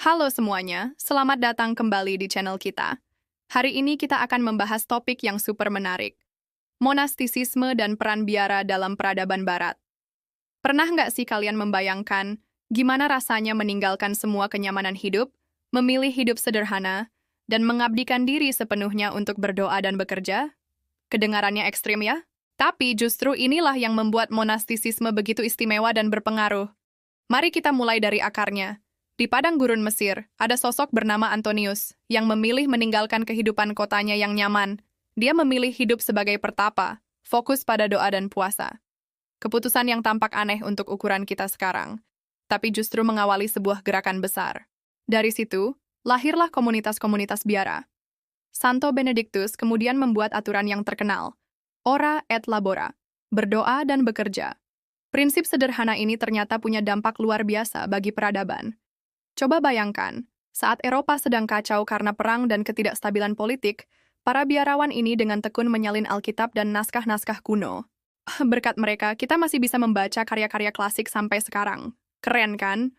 Halo semuanya, selamat datang kembali di channel kita. Hari ini kita akan membahas topik yang super menarik, monastisisme dan peran biara dalam peradaban barat. Pernah nggak sih kalian membayangkan gimana rasanya meninggalkan semua kenyamanan hidup, memilih hidup sederhana, dan mengabdikan diri sepenuhnya untuk berdoa dan bekerja? Kedengarannya ekstrim ya? Tapi justru inilah yang membuat monastisisme begitu istimewa dan berpengaruh. Mari kita mulai dari akarnya. Di padang gurun Mesir, ada sosok bernama Antonius yang memilih meninggalkan kehidupan kotanya yang nyaman. Dia memilih hidup sebagai pertapa, fokus pada doa dan puasa. Keputusan yang tampak aneh untuk ukuran kita sekarang, tapi justru mengawali sebuah gerakan besar. Dari situ, lahirlah komunitas-komunitas biara. Santo Benedictus kemudian membuat aturan yang terkenal, ora et labora, berdoa dan bekerja. Prinsip sederhana ini ternyata punya dampak luar biasa bagi peradaban. Coba bayangkan, saat Eropa sedang kacau karena perang dan ketidakstabilan politik, para biarawan ini dengan tekun menyalin Alkitab dan naskah-naskah kuno. Berkat mereka, kita masih bisa membaca karya-karya klasik sampai sekarang. Keren kan?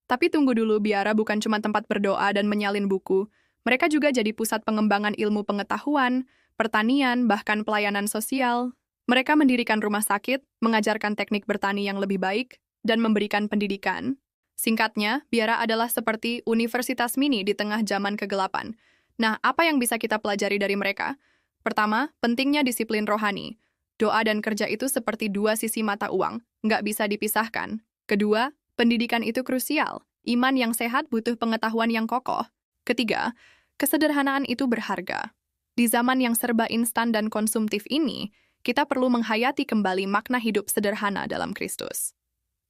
Tapi tunggu dulu, biara bukan cuma tempat berdoa dan menyalin buku. Mereka juga jadi pusat pengembangan ilmu pengetahuan, pertanian, bahkan pelayanan sosial. Mereka mendirikan rumah sakit, mengajarkan teknik bertani yang lebih baik, dan memberikan pendidikan. Singkatnya, biara adalah seperti universitas mini di tengah zaman kegelapan. Nah, apa yang bisa kita pelajari dari mereka? Pertama, pentingnya disiplin rohani. Doa dan kerja itu seperti dua sisi mata uang, nggak bisa dipisahkan. Kedua, pendidikan itu krusial. Iman yang sehat butuh pengetahuan yang kokoh. Ketiga, kesederhanaan itu berharga. Di zaman yang serba instan dan konsumtif ini, kita perlu menghayati kembali makna hidup sederhana dalam Kristus.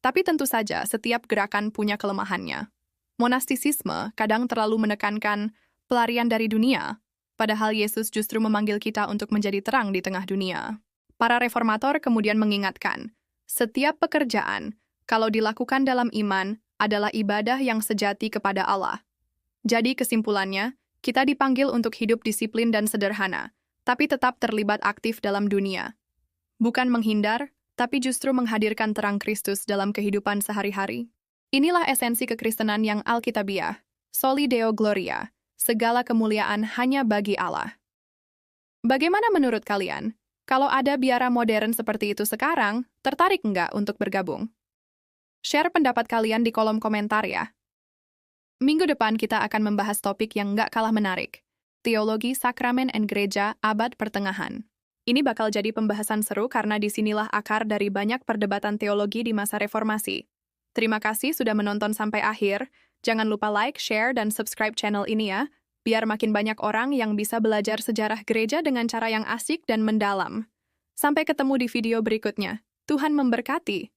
Tapi tentu saja, setiap gerakan punya kelemahannya. Monastisisme kadang terlalu menekankan pelarian dari dunia, padahal Yesus justru memanggil kita untuk menjadi terang di tengah dunia. Para reformator kemudian mengingatkan, setiap pekerjaan, kalau dilakukan dalam iman, adalah ibadah yang sejati kepada Allah. Jadi kesimpulannya, kita dipanggil untuk hidup disiplin dan sederhana, tapi tetap terlibat aktif dalam dunia. Bukan menghindar, tapi justru menghadirkan terang Kristus dalam kehidupan sehari-hari. Inilah esensi kekristenan yang alkitabiah, soli deo gloria, segala kemuliaan hanya bagi Allah. Bagaimana menurut kalian? Kalau ada biara modern seperti itu sekarang, tertarik nggak untuk bergabung? Share pendapat kalian di kolom komentar ya. Minggu depan kita akan membahas topik yang nggak kalah menarik, teologi sakramen dan gereja abad pertengahan. Ini bakal jadi pembahasan seru karena disinilah akar dari banyak perdebatan teologi di masa reformasi. Terima kasih sudah menonton sampai akhir. Jangan lupa like, share, dan subscribe channel ini ya, biar makin banyak orang yang bisa belajar sejarah gereja dengan cara yang asik dan mendalam. Sampai ketemu di video berikutnya. Tuhan memberkati.